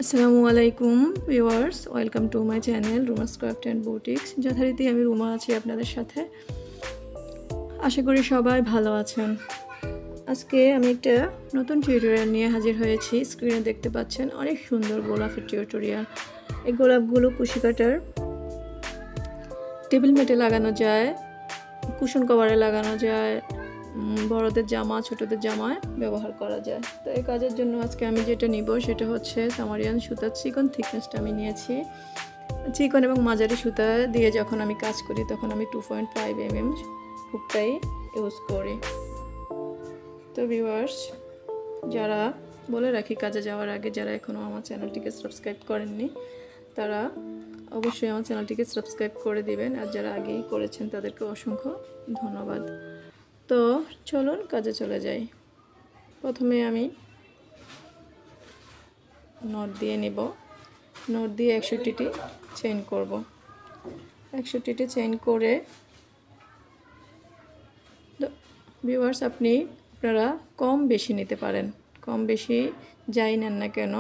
Assalamualaikum viewers, welcome to my channel Ruma's Craft and Boutiques। যথারীতি আমি রুমা আছি আপনাদের সাথে। আশা করি সবাই ভালো আছেন। আজকে আমি একটা নতুন টিউটোরিয়াল নিয়ে হাজির হয়েছি। স্ক্রিনে দেখতে পাচ্ছেন অনেক সুন্দর গোলাপের টিউটোরিয়াল। এই গোলাপগুলো কুশি কাটার টেবিল ম্যাটে লাগানো যায়, কুশন কভারে লাগানো যায়, বড়দের জামা ছোটদের জামায় ব্যবহার করা যায়। তো এই কাজের জন্য আজকে আমি যেটা নিব সেটা হচ্ছে সামারিয়ান সুতার চিকন থিকনেসটা আমি নিয়েছি। চিকন এবং মাঝারি সুতা দিয়ে যখন আমি কাজ করি তখন আমি 2.5 mm হুকটাই ইউজ করি। তো ভিউয়ার্স, যারা বলে রাখি কাজে যাওয়ার আগে যারা এখনও আমার চ্যানেলটিকে সাবস্ক্রাইব করেননি তারা অবশ্যই আমার চ্যানেলটিকে সাবস্ক্রাইব করে দিবেন, আর যারা আগেই করেছেন তাদেরকে অসংখ্য ধন্যবাদ। তো চলুন কাজে চলে যাই। প্রথমে আমি নট দিয়ে নিব। নট দিয়ে 61টি চেইন করব। 61টি চেইন করে ভিউয়ার্স আপনারা কম বেশি নিতে পারেন। কম বেশি যাই নেন না কেন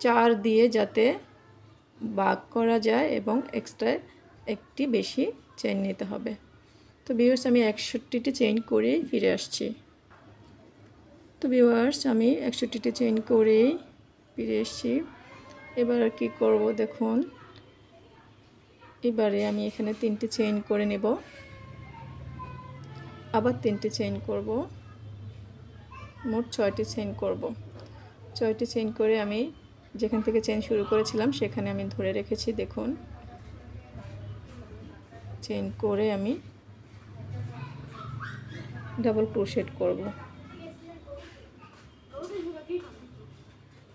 4 দিয়ে যাতে ভাগ করা যায় এবং এক্সট্রা একটি বেশি চেইন নিতে হবে। তো ভিউয়ার্স আমি 61টি চেইন করে ফিরে আসছি। তো ভিউয়ার্স আমি 61টি চেইন করে ফিরে এসেছি। এবার আর কি করব দেখুন, এবারে আমি এখানে 3টি চেইন করে নেব, আবার 3টি চেইন করব, মোট 6টি চেইন করব। 6টি চেইন করে আমি যেখান থেকে চেইন শুরু করেছিলাম সেখানে আমি ধরে রেখেছি। দেখুন চেইন করে আমি ডাবল ক্রোশেট করব।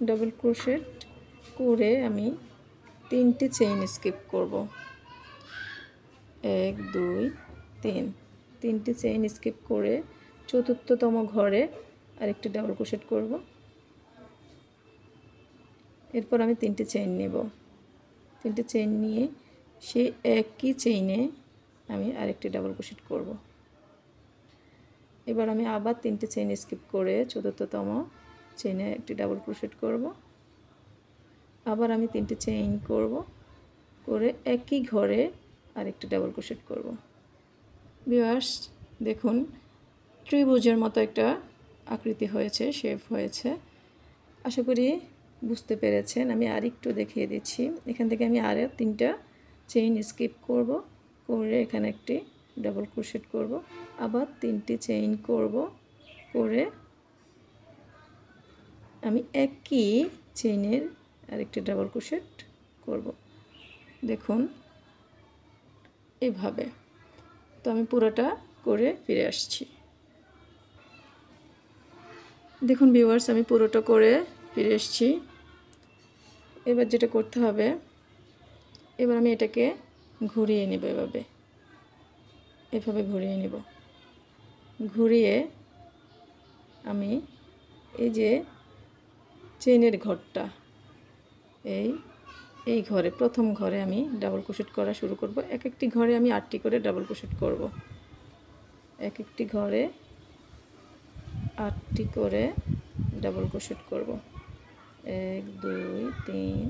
ডাবল ক্রোশেট করে আমি 3টি চেইন স্কিপ করব। 1 2 3, 3টি চেইন স্কিপ করে চতুর্থতম ঘরে আরেকটি ডাবল ক্রোশেট করব। এরপর আমি 3টি চেইন নেব। 3টি চেইন নিয়ে সেই একই চেইনে আমি আরেকটি ডাবল ক্রোশেট করব। এবার আমি আবার 3টি চেইন স্কিপ করে চতুর্থতম চেইনে একটি ডাবল ক্রোশেট করব। আবার আমি 3টি চেইন করব, করে একই ঘরে আরেকটি ডাবল ক্রোশেট করব। ভিউয়ার্স দেখুন ত্রিভুজের মতো একটা আকৃতি হয়েছে, শেপ হয়েছে। আশা করি বুঝতে পেরেছেন। আমি আরেকটু দেখিয়ে দিচ্ছি। এখান থেকে আমি আরও 3টা চেইন স্কিপ করব, করে এখানে একটি ডাবল ক্রোশেট করব, আবার 3টি চেইন করব, করে আমি একই চেইনের আরেকটি ডাবল ক্রোশেট করব। দেখুন এভাবে। তো আমি পুরোটা করে ফিরে আসছি। দেখুন ভিউয়ার্স আমি পুরোটা করে ফিরে এসেছি। এবার যেটা করতে হবে, এবার আমি এটাকে ঘুরিয়ে নেব। এভাবে ঘুরিয়ে নেব। ঘুরিয়ে আমি এই যে চেইনের ঘরটা, এই ঘরে প্রথম ঘরে আমি ডাবল ক্রোশেট করা শুরু করব। এক একটি ঘরে আমি 8টি করে ডাবল ক্রোশেট করব। এক একটি ঘরে 8টি করে ডাবল ক্রোশেট করব। 1 2 3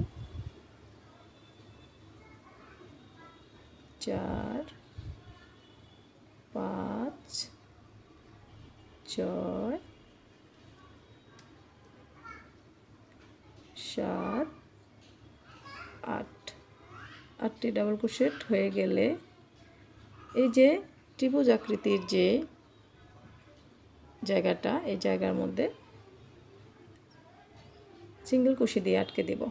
4 5 6 7 8। 8টি ডাবল ক্রোশেট হয়ে গেলে এই যে ত্রিভুজ আকৃতির যে জায়গাটা, এই জায়গার মধ্যে সিঙ্গেল কুশি দিয়ে আটকে দেব।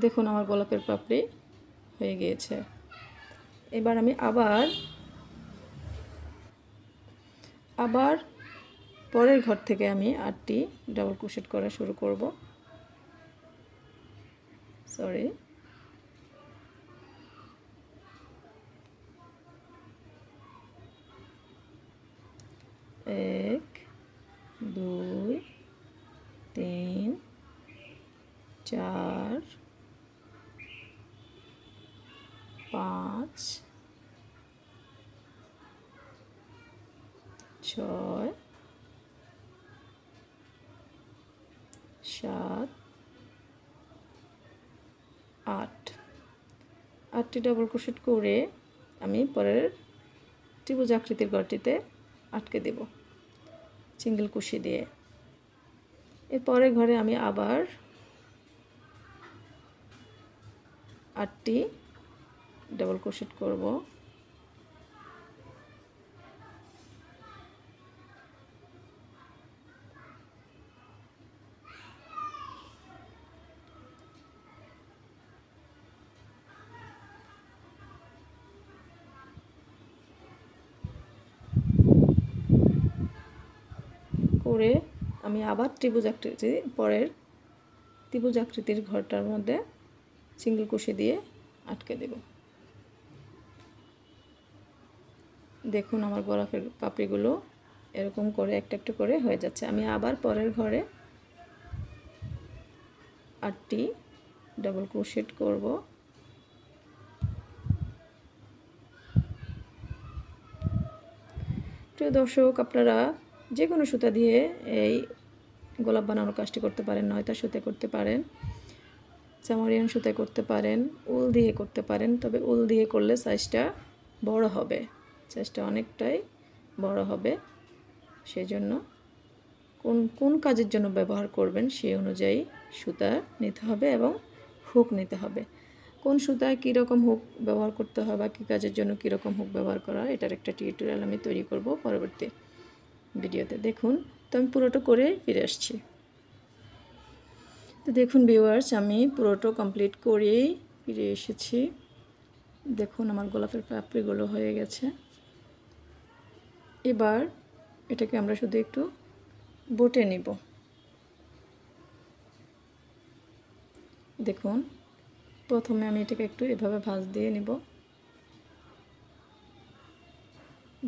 দেখুন আমার গোলাপের পাপড়ি হয়ে গিয়েছে। এবার আমি আবার পরের ঘর থেকে আমি 8টি ডাবল ক্রোশেট করা শুরু করব। সরি, এক 2 3 4 5 6 7 8 8টি ডাবল ক্রোশেট করে আমি পরের ত্রিভুজ আকৃতির ঘরটিতে আটকে দেব সিঙ্গেল কুশি দিয়ে। এর পরের ঘরে আমি আবার 8টি ডাবল ক্রোশেট করব। করে আমি আবার ত্রিভুজ আকৃতি পরের ত্রিভুজ আকৃতির ঘরটার মধ্যে সিঙ্গেল কুশি দিয়ে আটকে দেব। দেখুন আমার গোলাপের পাপড়িগুলো এরকম করে একটা একটা করে হয়ে যাচ্ছে। আমি আবার পরের ঘরে 8টি ডাবল ক্রোশেট করব। প্রিয় দর্শক, আপনারা যে কোনো সুতা দিয়ে এই গোলাপ বানানোর কাজটি করতে পারেন। নয়তা সুতা করতে পারেন, সামারিয়ান সুতায় করতে পারেন, উল দিয়ে করতে পারেন। তবে উল দিয়ে করলে সাইজটা বড় হবে, সাইজটা অনেকটাই বড় হবে। সেই জন্য কোন কাজের জন্য ব্যবহার করবেন সেই অনুযায়ী সুতা নিতে হবে এবং হুক নিতে হবে। কোন সুতায় কীরকম হুক ব্যবহার করতে হয় বা কী কাজের জন্য কীরকম হুক ব্যবহার করা হয়, এটার একটা টিউটোরিয়াল আমি তৈরি করব পরবর্তী ভিডিওতে। দেখুন, তো আমি পুরোটা করে ফিরে আসছি। তো দেখুন ভিউয়ার্স, আমি পুরোটা কমপ্লিট করেই ফিরে এসেছি। দেখুন আমার গোলাপের পাপড়িগুলো হয়ে গেছে। এবার এটাকে আমরা শুধু একটু বটে নিব। দেখুন, প্রথমে আমি এটাকে একটু এভাবে ভাঁজ দিয়ে নিব।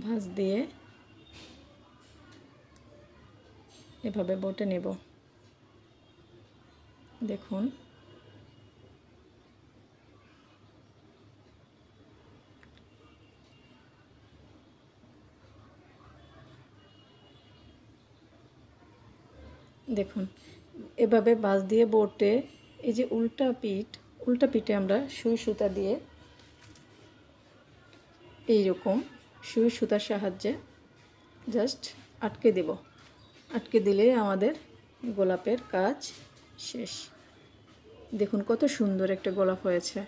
ভাঁজ দিয়ে এভাবে বটে নেব। দেখুন, দেখুন এভাবে ভাঁজ দিয়ে বটে এই যে উল্টা পিঠে আমরা সুই সুতা দিয়ে এইরকম সুই সুতার সাহায্যে জাস্ট আটকে দেব। আটকে দিলে আমাদের গোলাপের কাজ শেষ। দেখুন কত সুন্দর একটা গোলাপ হয়েছে।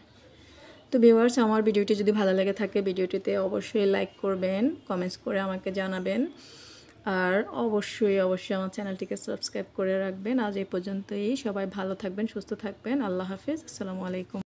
তো ভিউয়ার্স, আমার ভিডিওটি যদি ভালো লেগে থাকে ভিডিওটিতে অবশ্যই লাইক করবেন, কমেন্টস করে আমাকে জানাবেন, আর অবশ্যই আমার চ্যানেলটিকে সাবস্ক্রাইব করে রাখবেন। আজ এই পর্যন্তই। সবাই ভালো থাকবেন, সুস্থ থাকবেন। আল্লাহ হাফিজ। আসসালামু আলাইকুম।